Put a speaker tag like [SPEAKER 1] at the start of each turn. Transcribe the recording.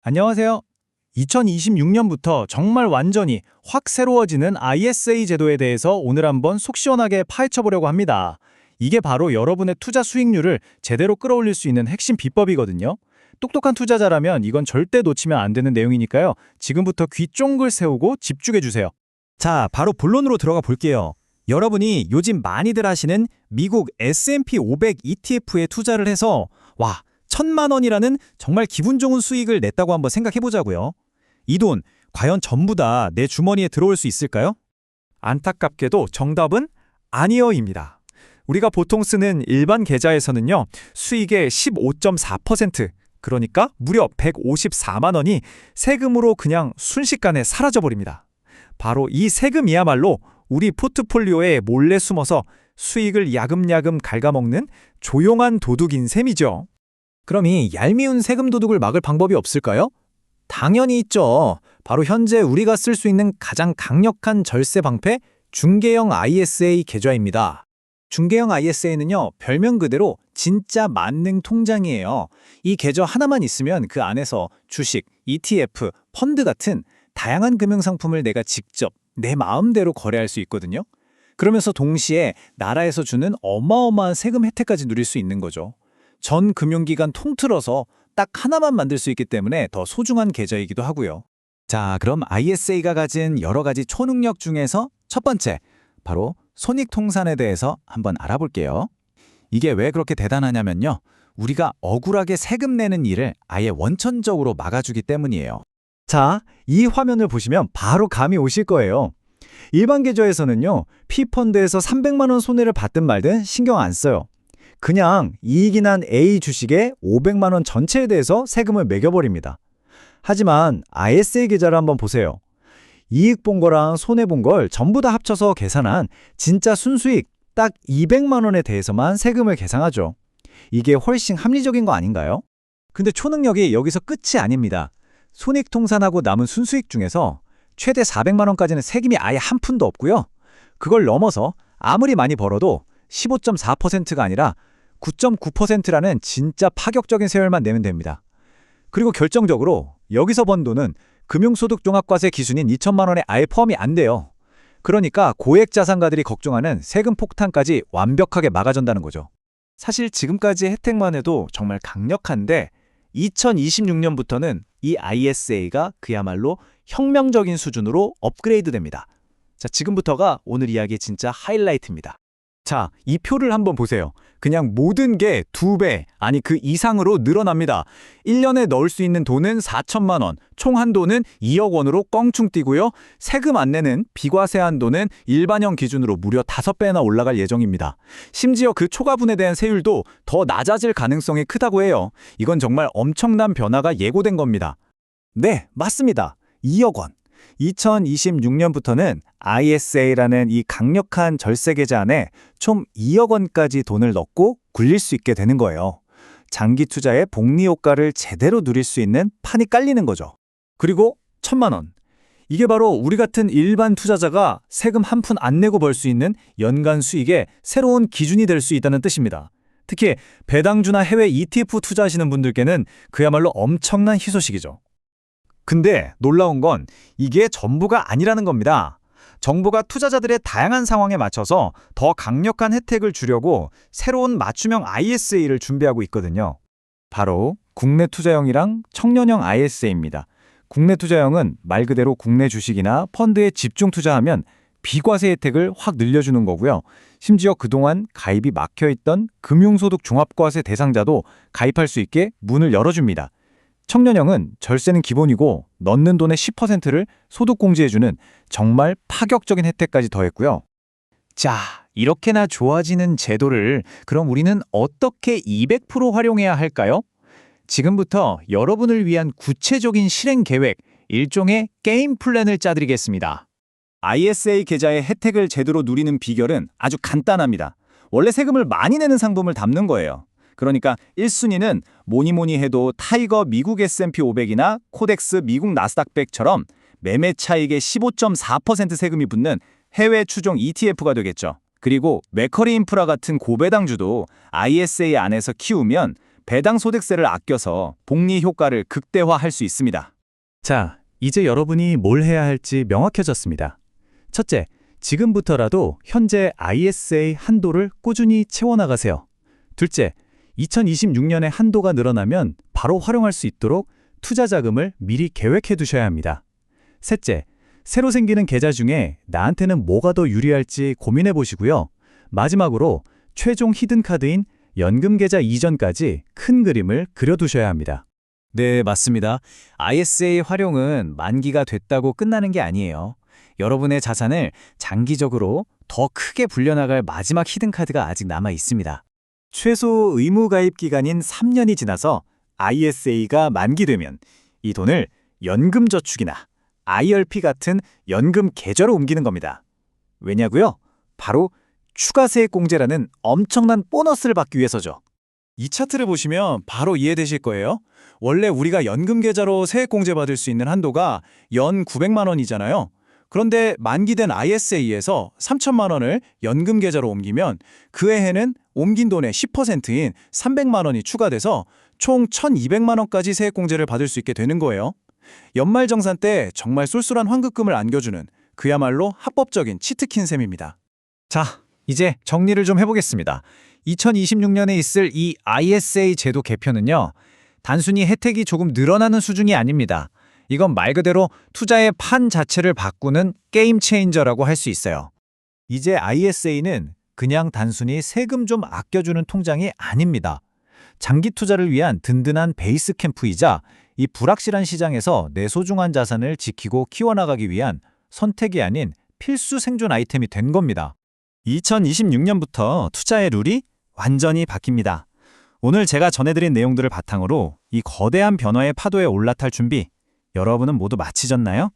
[SPEAKER 1] 안녕하세요. 2026년부터 정말 완전히 확 새로워지는 ISA 제도에 대해서 오늘 한번 속 시원하게 파헤쳐 보려고 합니다. 이게 바로 여러분의 투자 수익률을 제대로 끌어올릴 수 있는 핵심 비법이거든요. 똑똑한 투자자라면 이건 절대 놓치면 안 되는 내용이니까요. 지금부터 귀 쫑글 세우고 집중해 주세요.
[SPEAKER 2] 자, 바로 본론으로 들어가 볼게요. 여러분이 요즘 많이들 하시는 미국 S&P 500 ETF에 투자를 해서 1,000만 원이라는 정말 기분 좋은 수익을 냈다고 한번 생각해 보자고요. 이 돈 과연 전부 다 내 주머니에 들어올 수 있을까요?
[SPEAKER 3] 안타깝게도 정답은 아니어입니다. 우리가 보통 쓰는 일반 계좌에서는요, 수익의 15.4%, 그러니까 무려 154만 원이 세금으로 그냥 순식간에 사라져버립니다. 바로 이 세금이야말로 우리 포트폴리오에 몰래 숨어서 수익을 야금야금 갉아먹는 조용한 도둑인 셈이죠.
[SPEAKER 2] 그럼 이 얄미운 세금 도둑을 막을 방법이 없을까요? 당연히 있죠. 바로 현재 우리가 쓸 수 있는 가장 강력한 절세 방패 중개형 ISA 계좌입니다. 중개형 ISA는요, 별명 그대로 진짜 만능 통장이에요. 이 계좌 하나만 있으면 그 안에서 주식, ETF, 펀드 같은 다양한 금융상품을 내가 직접 내 마음대로 거래할 수 있거든요. 그러면서 동시에 나라에서 주는 어마어마한 세금 혜택까지 누릴 수 있는 거죠. 전 금융기관 통틀어서 딱 하나만 만들 수 있기 때문에 더 소중한 계좌이기도 하고요. 자, 그럼 ISA가 가진 여러 가지 초능력 중에서 첫 번째, 바로 손익통산에 대해서 한번 알아볼게요. 이게 왜 그렇게 대단하냐면요, 우리가 억울하게 세금 내는 일을 아예 원천적으로 막아주기 때문이에요.
[SPEAKER 1] 자, 이 화면을 보시면 바로 감이 오실 거예요. 일반 계좌에서는요, P펀드에서 300만 원 손해를 받든 말든 신경 안 써요. 그냥 이익이 난 A 주식의 500만 원 전체에 대해서 세금을 매겨버립니다. 하지만 ISA 계좌를 한번 보세요. 이익 본 거랑 손해 본 걸 전부 다 합쳐서 계산한 진짜 순수익 딱 200만 원에 대해서만 세금을 계상하죠. 이게 훨씬 합리적인 거 아닌가요?
[SPEAKER 2] 근데 초능력이 여기서 끝이 아닙니다. 손익통산하고 남은 순수익 중에서 최대 400만 원까지는 세금이 아예 한 푼도 없고요. 그걸 넘어서 아무리 많이 벌어도 15.4%가 아니라 9.9%라는 진짜 파격적인 세율만 내면 됩니다. 그리고 결정적으로 여기서 번 돈은 금융소득종합과세 기준인 2천만 원에 아예 포함이 안 돼요. 그러니까 고액자산가들이 걱정하는 세금 폭탄까지 완벽하게 막아준다는 거죠.
[SPEAKER 3] 사실 지금까지의 혜택만 해도 정말 강력한데 2026년부터는 이 ISA가 그야말로 혁명적인 수준으로 업그레이드 됩니다. 자, 지금부터가 오늘 이야기의 진짜 하이라이트입니다.
[SPEAKER 2] 자, 이 표를 한번 보세요. 그냥 모든 게 2배, 아니 그 이상으로 늘어납니다. 1년에 넣을 수 있는 돈은 4천만 원, 총 한도는 2억 원으로 껑충 뛰고요. 세금 안 내는 비과세 한도는 일반형 기준으로 무려 5배나 올라갈 예정입니다. 심지어 그 초과분에 대한 세율도 더 낮아질 가능성이 크다고 해요. 이건 정말 엄청난 변화가 예고된 겁니다.
[SPEAKER 1] 네, 맞습니다. 2억 원. 2026년부터는 ISA라는 이 강력한 절세 계좌 안에 총 2억 원까지 돈을 넣고 굴릴 수 있게 되는 거예요. 장기 투자의 복리 효과를 제대로 누릴 수 있는 판이 깔리는 거죠. 그리고 1,000만 원. 이게 바로 우리 같은 일반 투자자가 세금 한 푼 안 내고 벌 수 있는 연간 수익의 새로운 기준이 될 수 있다는 뜻입니다. 특히 배당주나 해외 ETF 투자하시는 분들께는 그야말로 엄청난 희소식이죠. 근데 놀라운 건 이게 전부가 아니라는 겁니다. 정부가 투자자들의 다양한 상황에 맞춰서 더 강력한 혜택을 주려고 새로운 맞춤형 ISA를 준비하고 있거든요. 바로 국내 투자형이랑 청년형 ISA입니다. 국내 투자형은 말 그대로 국내 주식이나 펀드에 집중 투자하면 비과세 혜택을 확 늘려주는 거고요. 심지어 그동안 가입이 막혀있던 금융소득 종합과세 대상자도 가입할 수 있게 문을 열어줍니다. 청년형은 절세는 기본이고 넣는 돈의 10%를 소득공제해주는 정말 파격적인 혜택까지 더했고요. 자, 이렇게나 좋아지는 제도를 그럼 우리는 어떻게 200% 활용해야 할까요? 지금부터 여러분을 위한 구체적인 실행 계획, 일종의 게임 플랜을 짜드리겠습니다.
[SPEAKER 2] ISA 계좌의 혜택을 제대로 누리는 비결은 아주 간단합니다. 원래 세금을 많이 내는 상품을 담는 거예요. 그러니까 1순위는 뭐니 해도 타이거 미국 S&P 500이나 코덱스 미국 나스닥 100처럼 매매 차익의 15.4% 세금이 붙는 해외 추종 ETF가 되겠죠. 그리고 맥커리 인프라 같은 고배당주도 ISA 안에서 키우면
[SPEAKER 1] 배당 소득세를 아껴서 복리 효과를 극대화할 수 있습니다.
[SPEAKER 4] 자, 이제 여러분이 뭘 해야 할지 명확해졌습니다. 첫째, 지금부터라도 현재 ISA 한도를 꾸준히 채워나가세요. 둘째, 2026년에 한도가 늘어나면 바로 활용할 수 있도록 투자 자금을 미리 계획해 두셔야 합니다. 셋째, 새로 생기는 계좌 중에 나한테는 뭐가 더 유리할지 고민해 보시고요. 마지막으로 최종 히든카드인 연금 계좌 이전까지 큰 그림을 그려두셔야 합니다.
[SPEAKER 2] 네, 맞습니다. ISA 활용은 만기가 됐다고 끝나는 게 아니에요. 여러분의 자산을 장기적으로 더 크게 불려나갈 마지막 히든카드가 아직 남아 있습니다.
[SPEAKER 1] 최소 의무 가입 기간인 3년이 지나서 ISA가 만기되면 이 돈을 연금저축이나 IRP 같은 연금 계좌로 옮기는 겁니다. 왜냐고요? 바로 추가 세액 공제라는 엄청난 보너스를 받기 위해서죠.
[SPEAKER 3] 이 차트를 보시면 바로 이해되실 거예요. 원래 우리가 연금 계좌로 세액 공제 받을 수 있는 한도가 연 900만 원이잖아요. 그런데 만기된 ISA에서 3천만 원을 연금 계좌로 옮기면 그 해에는 옮긴 돈의 10%인 300만 원이 추가돼서 총 1,200만 원까지 세액 공제를 받을 수 있게 되는 거예요. 연말정산 때 정말 쏠쏠한 환급금을 안겨주는 그야말로 합법적인 치트킨 셈입니다.
[SPEAKER 2] 자, 이제 정리를 좀 해보겠습니다. 2026년에 있을 이 ISA 제도 개편은요, 단순히 혜택이 조금 늘어나는 수준이 아닙니다. 이건 말 그대로 투자의 판 자체를 바꾸는 게임 체인저라고 할 수 있어요. 이제 ISA는 그냥 단순히 세금 좀 아껴주는 통장이 아닙니다. 장기 투자를 위한 든든한 베이스 캠프이자 이 불확실한 시장에서 내 소중한 자산을 지키고 키워나가기 위한 선택이 아닌 필수 생존 아이템이 된 겁니다.
[SPEAKER 1] 2026년부터 투자의 룰이 완전히 바뀝니다. 오늘 제가 전해드린 내용들을 바탕으로 이 거대한 변화의 파도에 올라탈 준비, 여러분은 모두 마치셨나요?